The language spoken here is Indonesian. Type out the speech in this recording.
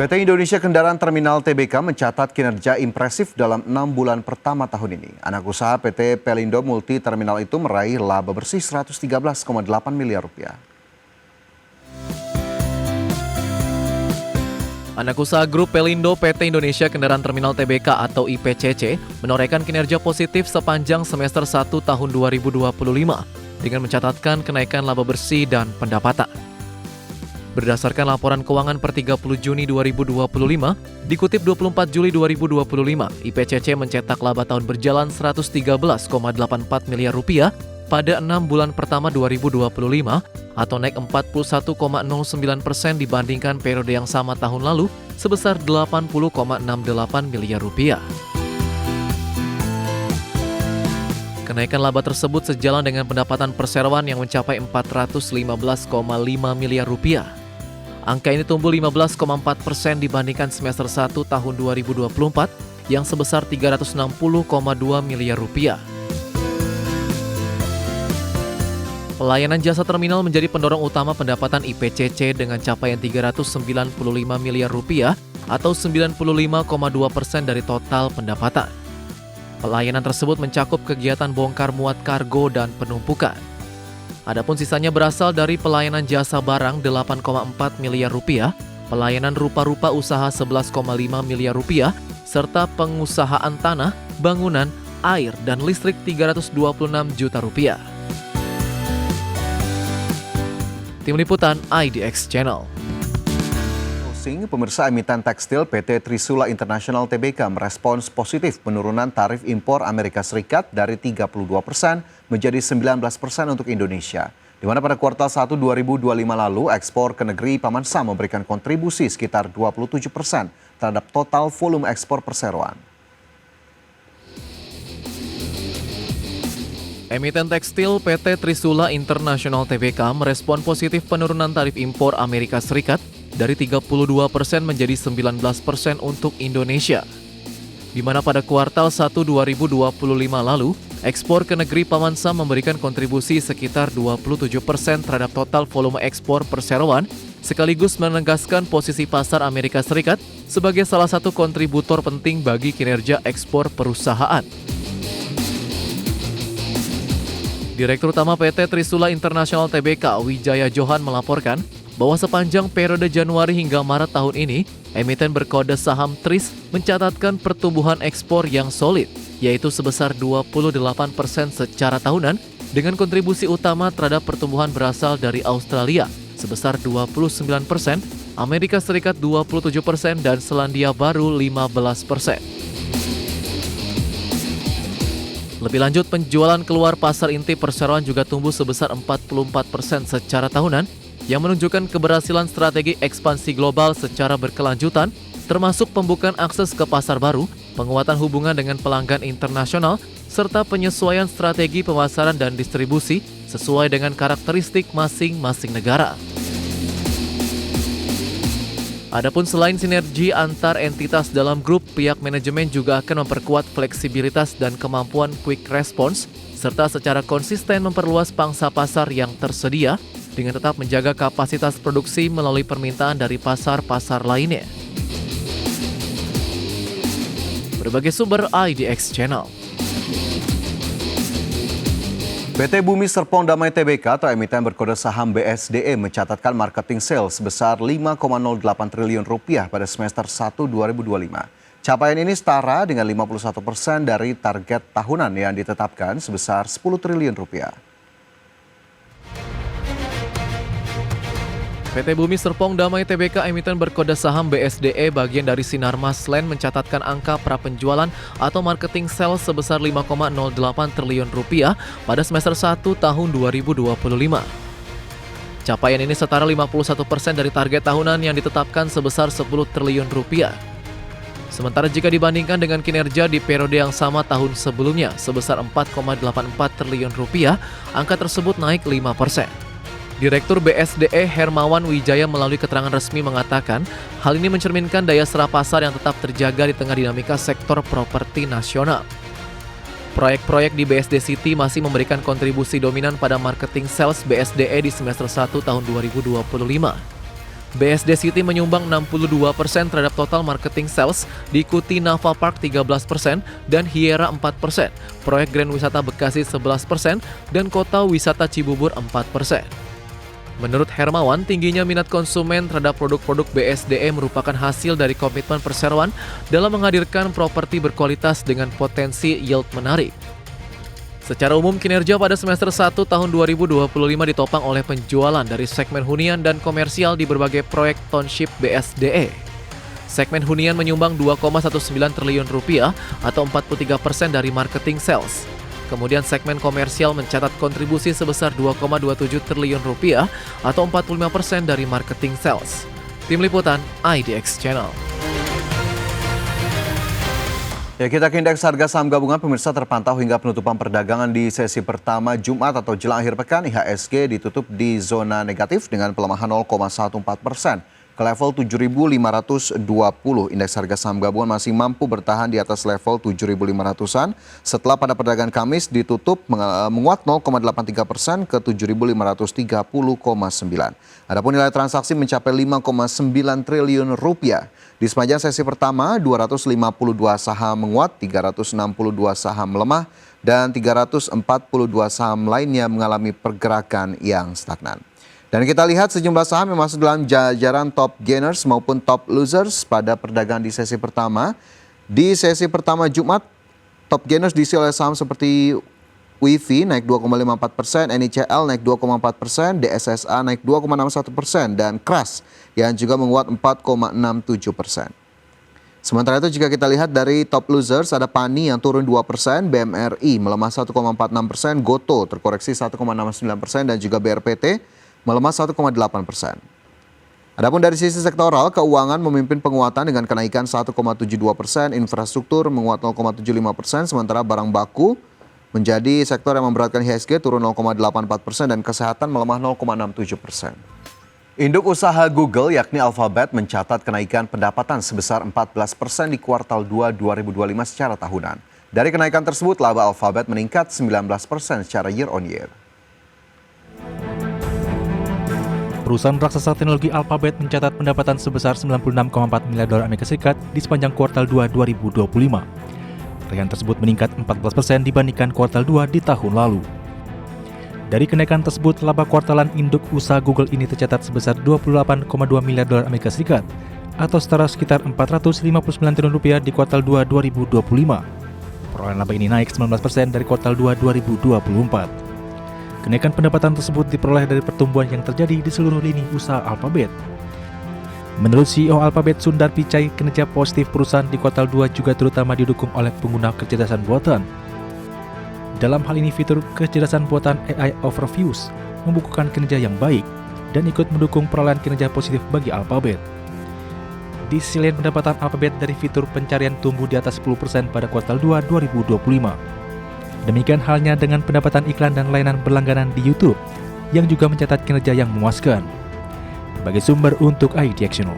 PT Indonesia Kendaraan Terminal Tbk mencatat kinerja impresif dalam 6 bulan pertama tahun ini. Anak usaha PT Pelindo Multi Terminal itu meraih laba bersih 113,8 miliar rupiah. Anak usaha grup Pelindo PT Indonesia Kendaraan Terminal Tbk atau IPCC menorehkan kinerja positif sepanjang semester 1 tahun 2025 dengan mencatatkan kenaikan laba bersih dan pendapatan. Berdasarkan laporan keuangan per 30 Juni 2025, dikutip 24 Juli 2025, IPCC mencetak laba tahun berjalan 113,84 miliar rupiah pada 6 bulan pertama 2025 atau naik 41,09% dibandingkan periode yang sama tahun lalu sebesar 80,68 miliar rupiah. Kenaikan laba tersebut sejalan dengan pendapatan perseroan yang mencapai 415,5 miliar rupiah. Angka ini tumbuh 15,4% dibandingkan semester 1 tahun 2024 yang sebesar 360,2 miliar rupiah. Pelayanan jasa terminal menjadi pendorong utama pendapatan IPCC dengan capaian 395 miliar rupiah atau 95,2% dari total pendapatan. Pelayanan tersebut mencakup kegiatan bongkar muat kargo dan penumpukan. Adapun sisanya berasal dari pelayanan jasa barang 8,4 miliar rupiah, pelayanan rupa-rupa usaha 11,5 miliar rupiah, serta pengusahaan tanah, bangunan, air, dan listrik 326 juta rupiah. Tim Liputan IDX Channel. Pemirsa, emiten tekstil PT Trisula International Tbk merespons positif penurunan tarif impor Amerika Serikat dari 32% menjadi 19% untuk Indonesia. Di mana pada kuartal 1 2025 lalu, ekspor ke negeri Paman Sam memberikan kontribusi sekitar 27% terhadap total volume ekspor perseroan. Emiten tekstil PT Trisula International Tbk merespon positif penurunan tarif impor Amerika Serikat dari 32% menjadi 19% untuk Indonesia. Di mana pada kuartal 1 2025 lalu, ekspor ke negeri Paman Sam memberikan kontribusi sekitar 27% terhadap total volume ekspor perseroan, sekaligus menegaskan posisi pasar Amerika Serikat sebagai salah satu kontributor penting bagi kinerja ekspor perusahaan. Direktur Utama PT Trisula International Tbk, Wijaya Johan melaporkan bahwa sepanjang periode Januari hingga Maret tahun ini, emiten berkode saham TRIS mencatatkan pertumbuhan ekspor yang solid, yaitu sebesar 28% secara tahunan, dengan kontribusi utama terhadap pertumbuhan berasal dari Australia sebesar 29%, Amerika Serikat 27%, dan Selandia Baru 15%. Lebih lanjut, penjualan keluar pasar inti perseroan juga tumbuh sebesar 44% secara tahunan, yang menunjukkan keberhasilan strategi ekspansi global secara berkelanjutan, termasuk pembukaan akses ke pasar baru, penguatan hubungan dengan pelanggan internasional, serta penyesuaian strategi pemasaran dan distribusi sesuai dengan karakteristik masing-masing negara. Adapun selain sinergi antar entitas dalam grup, pihak manajemen juga akan memperkuat fleksibilitas dan kemampuan quick response, serta secara konsisten memperluas pangsa pasar yang tersedia, dengan tetap menjaga kapasitas produksi melalui permintaan dari pasar-pasar lainnya. Berbagai sumber IDX Channel. PT Bumi Serpong Damai Tbk atau emiten berkode saham BSDE mencatatkan marketing sales sebesar 5,08 triliun rupiah pada semester 1 2025. Capaian ini setara dengan 51% dari target tahunan yang ditetapkan sebesar 10 triliun rupiah. PT Bumi Serpong Damai Tbk emiten berkode saham BSDE bagian dari Sinarmas Land mencatatkan angka prapenjualan atau marketing sales sebesar 5,08 triliun rupiah pada semester 1 tahun 2025. Capaian ini setara 51% dari target tahunan yang ditetapkan sebesar 10 triliun rupiah. Sementara jika dibandingkan dengan kinerja di periode yang sama tahun sebelumnya sebesar 4,84 triliun rupiah, angka tersebut naik 5%. Direktur BSDE Hermawan Wijaya melalui keterangan resmi mengatakan, hal ini mencerminkan daya serap pasar yang tetap terjaga di tengah dinamika sektor properti nasional. Proyek-proyek di BSD City masih memberikan kontribusi dominan pada marketing sales BSDE di semester 1 tahun 2025. BSD City menyumbang 62% terhadap total marketing sales, diikuti Nava Park 13% dan Hiera 4%, proyek Grand Wisata Bekasi 11%, dan Kota Wisata Cibubur 4%. Menurut Hermawan, tingginya minat konsumen terhadap produk-produk BSDE merupakan hasil dari komitmen perseroan dalam menghadirkan properti berkualitas dengan potensi yield menarik. Secara umum, kinerja pada semester 1 tahun 2025 ditopang oleh penjualan dari segmen hunian dan komersial di berbagai proyek township BSDE. Segmen hunian menyumbang 2,19 triliun rupiah atau 43% dari marketing sales. Kemudian segmen komersial mencatat kontribusi sebesar 2,27 triliun rupiah atau 45% dari marketing sales. Tim Liputan IDX Channel. Ya, kita ke indeks harga saham gabungan pemirsa terpantau hingga penutupan perdagangan di sesi pertama Jumat atau jelang akhir pekan. IHSG ditutup di zona negatif dengan pelemahan 0,14% ke level 7.520. Indeks harga saham gabungan masih mampu bertahan di atas level 7.500-an setelah pada perdagangan Kamis ditutup menguat 0,83% ke 7.530,9. Adapun nilai transaksi mencapai 5,9 triliun rupiah. Di sepanjang sesi pertama, 252 saham menguat, 362 saham melemah, dan 342 saham lainnya mengalami pergerakan yang stagnan. Dan kita lihat sejumlah saham yang masuk dalam jajaran top gainers maupun top losers pada perdagangan di sesi pertama. Di sesi pertama Jumat, top gainers diisi oleh saham seperti WIFI naik 2,54%, NICL naik 2,4%, DSSA naik 2,61%, dan KRAS yang juga menguat 4,67%. Sementara itu jika kita lihat dari top losers ada PANI yang turun 2%, BMRI melemah 1,46%, GOTO terkoreksi 1,69%, dan juga BRPT melemah 1,8%. Adapun dari sisi sektoral, keuangan memimpin penguatan dengan kenaikan 1,72%, infrastruktur menguat 0,75%, sementara barang baku menjadi sektor yang memberatkan IHSG turun 0,84% dan kesehatan melemah 0,67%. Induk usaha Google yakni Alphabet mencatat kenaikan pendapatan sebesar 14% di kuartal 2 2025 secara tahunan. Dari kenaikan tersebut, laba Alphabet meningkat 19% secara year on year. Perusahaan raksasa teknologi Alphabet mencatat pendapatan sebesar 96,4 miliar dolar Amerika Serikat di sepanjang kuartal 2 2025. Raihan tersebut meningkat 14% dibandingkan kuartal 2 di tahun lalu. Dari kenaikan tersebut, laba kuartalan induk usaha Google ini tercatat sebesar 28,2 miliar dolar Amerika Serikat atau setara sekitar 459 triliun rupiah di kuartal 2 2025. Perolehan laba ini naik 19% dari kuartal 2 2024. Kenaikan pendapatan tersebut diperoleh dari pertumbuhan yang terjadi di seluruh lini usaha Alphabet. Menurut CEO Alphabet Sundar Pichai, kinerja positif perusahaan di kuartal 2 juga terutama didukung oleh pengguna kecerdasan buatan. Dalam hal ini, fitur kecerdasan buatan AI Overviews membukukan kinerja yang baik dan ikut mendukung perolehan kinerja positif bagi Alphabet. Di sisi lain, pendapatan Alphabet dari fitur pencarian tumbuh di atas 10% pada kuartal 2 2025. Demikian halnya dengan pendapatan iklan dan layanan berlangganan di YouTube yang juga mencatat kinerja yang memuaskan. Sebagai sumber untuk IDX Channel.